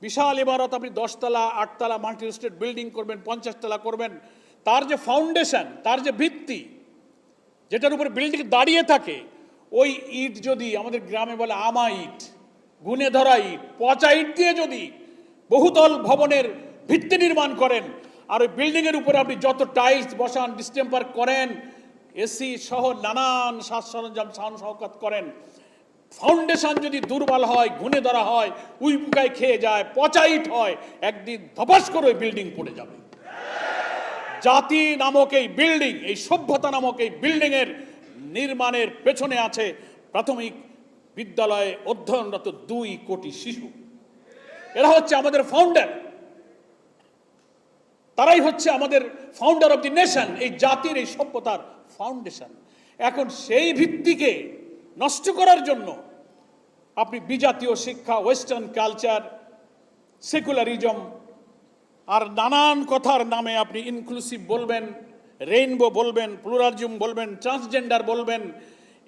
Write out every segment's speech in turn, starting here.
বিশাল ইমারত, আপনি 10 তলা 8 তলা মাল্টি স্টেট বিল্ডিং করবেন, 50 তলা করবেন, তার যে ফাউন্ডেশন, তার যে ভিত্তি, যেটার উপরে বিল্ডিং দাঁড়িয়ে থাকে, ওই ইট যদি আমাদের গ্রামে বলে আমা ইট, গুনে ধরা ইট, পচা ইট দিয়ে যদি বহুতল ভবনের ভিত্তি নির্মাণ করেন, আর ওই বিল্ডিং এর উপরে আপনি যত টাইলস বসান, ডিস্টেম্পার করেন, এসি সহ নানান সাজ সরঞ্জাম সান শওকত করেন, ফাউন্ডেশন যদি দুর্বল হয়, গুনে ধরা হয়, উই পোকায় খেয়ে যায়, পচা ইট হয়, একদিন ধপাস করে ওই বিল্ডিং পড়ে যাবে। জাতি নামক এই বিল্ডিং, এই সভ্যতা নামক এই বিল্ডিং এর নির্মাণের পেছনে আছে প্রাথমিক বিদ্যালয়ে অধ্যয়নরত 2 কোটি শিশু। এরা হচ্ছে আমাদের ফাউন্ডার, তারাই হচ্ছে আমাদের ফাউন্ডার অফ দি নেশন, এই জাতির এই সভ্যতার ফাউন্ডেশন। এখন সেই ভিত্তিকে নষ্ট করার জন্য আপনি বিজাতীয় শিক্ষা, ওয়েস্টার্ন কালচার, সেকুলারিজম আর নানান কথার নামে আপনি ইনক্লুসিভ বলবেন, রেইনবো বলবেন, প্লুরালিজম বলবেন, ট্রান্সজেন্ডার বলবেন,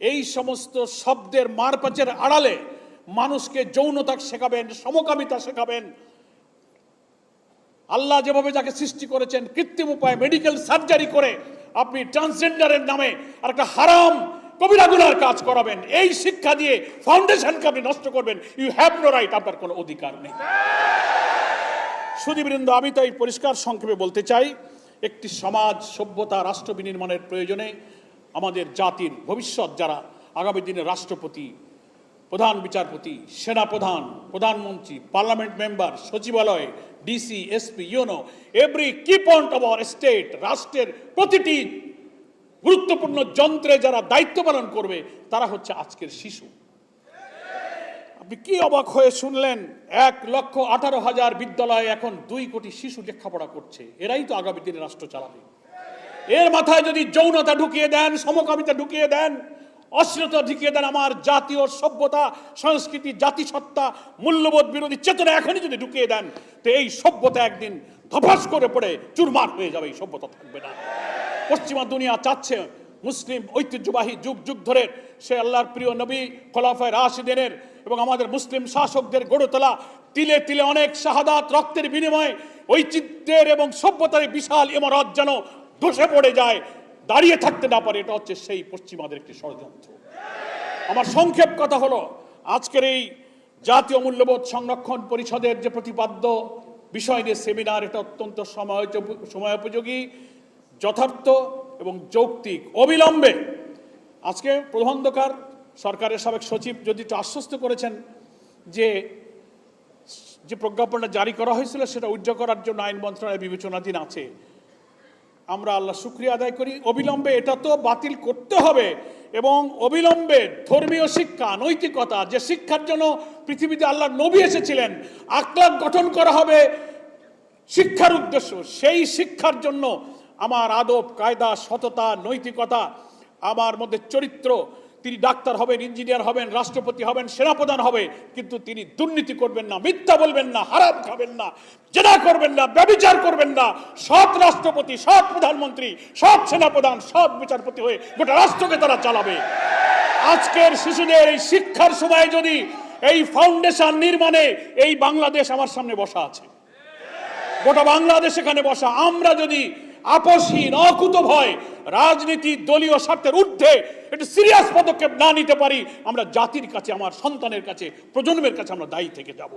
এই সমস্ত শব্দের মারপ্যাচের আড়ালে মানুষকে যৌনতা শেখাবেন, সমকামিতা শেখাবেন। আল্লাহ যেভাবে যাকে সৃষ্টি করেছেন কৃত্রিম উপায়ে মেডিকেল সার্জারি করে আপনি ট্রান্সজেন্ডারের নামে আর একটা হারাম কবিরা গুনার কাজ করাবেন। এই শিক্ষা দিয়ে ফাউন্ডেশনকে আপনি নষ্ট করবেন। ইউ হ্যাভ নো রাইট, আপনার কোনো অধিকার নেই। সুধীবৃন্দ, আমি তাই পরিষ্কার সংক্ষেপে বলতে চাই, একটি সমাজ, সভ্যতা, রাষ্ট্র বিনির্মাণের প্রয়োজনে আমাদের জাতির ভবিষ্যৎ যারা আগামী দিনে রাষ্ট্রপতি, প্রধান বিচারপতি, সেনাপ্রধান, প্রধানমন্ত্রী, পার্লামেন্ট মেম্বার, সচিবালয়, DC, SP, UNO, every key point of our state, রাষ্ট্রের প্রতিটি গুরুত্বপূর্ণ যন্ত্রে যারা দায়িত্ব পালন করবে, তারা হচ্ছে আজকের শিশু। আপনি কি অবাক হয়ে শুনলেন, 1,18,000 বিদ্যালয়ে এখন 2 কোটি শিশু লেখাপড়া করছে। এরাই তো আগামী দিনে রাষ্ট্র চালাবে। এর মাথায় যদি যৌনতা ঢুকিয়ে দেন, সমকামিতা ঢুকিয়ে দেন, অশ্লীলতা ঢুকিয়ে দেন, আমার জাতীয় সভ্যতা, সংস্কৃতি, জাতিসত্তা, মূল্যবোধ বিরোধী চেতনা এখনই যদি ঢুকিয়ে দেন, তো এই সভ্যতা একদিন ধপাস করে পড়ে চুরমার হয়ে যাবে, এই সভ্যতা থাকবে না। পশ্চিমা দুনিয়া চাচ্ছে মুসলিম ঐতিহ্যবাহী যুগ যুগ ধরে সে আল্লাহর প্রিয় নবী, খোলাফায়ে রাশিদিনের এবং আমাদের মুসলিম শাসকদের গড়ে তোলা তিলে তিলে অনেক শাহাদাত, রক্তের বিনিময়ে ঐতিহ্যের এবং সভ্যতার বিশাল ইমারত যেন ধসে পড়ে যায়, দাঁড়িয়ে থাকতে না পারে। এটা হচ্ছে সেই পশ্চিমাদের একটি ষড়যন্ত্র। আমার সংক্ষেপ কথা হলো, আজকের এই জাতীয় মূল্যবোধ সংরক্ষণ পরিষদের যে প্রতিপাদ্য বিষয় নিয়ে সেমিনার, এটা অত্যন্ত সময়োপযোগী, যথার্থ এবং যৌক্তিক। অবিলম্বে আজকে প্রবন্ধকার সরকারের সাবেক সচিব যদি একটু আশ্বস্ত করেছেন যে প্রজ্ঞাপনটা জারি করা হয়েছিল সেটা উইথড্র করার জন্য আইন মন্ত্রণালয়ের বিবেচনাধীন আছে। আমরা আল্লাহ শুকরিয়া আদায় করি। অবিলম্বে এটা তো বাতিল করতে হবে এবং অবিলম্বে ধর্মীয় শিক্ষা, নৈতিকতা, যে শিক্ষার জন্য পৃথিবীতে আল্লাহর নবী এসেছিলেন, আখলাক গঠন করা হবে শিক্ষার উদ্দেশ্য। সেই শিক্ষার জন্য আমার আদব কায়দা, সততা, নৈতিকতা, আমার মধ্যে চরিত্র, তিনি ডাক্তার হবেন, ইঞ্জিনিয়ার হবেন, রাষ্ট্রপতি হবেন, সেনাপ্রধান হবে, কিন্তু তিনি দুর্নীতি করবেন না, মিথ্যা বলবেন না, হারাম খাবেন না, জেনা করবেন না, ব্যভিচার করবেন না, সৎ রাষ্ট্রপতি, সৎ প্রধানমন্ত্রী, সৎ সেনাপ্রধান, সৎ বিচারপতি হয়ে গোটা রাষ্ট্রকে তারা চালাবে। আজকের শিশুদের এই শিক্ষার সময় যদি এই ফাউন্ডেশন নির্মাণে এই বাংলাদেশ আমার সামনে বসা আছে, গোটা বাংলাদেশ এখানে বসা, আমরা যদি আপসহীন, অকুত ভয়, রাজনীতি, দলীয় স্বার্থের ঊর্ধ্বে একটু সিরিয়াস পদক্ষেপ না নিতে পারি, আমরা জাতির কাছে, আমার সন্তানের কাছে, প্রজন্মের কাছে আমরা দায়ী থেকে যাব।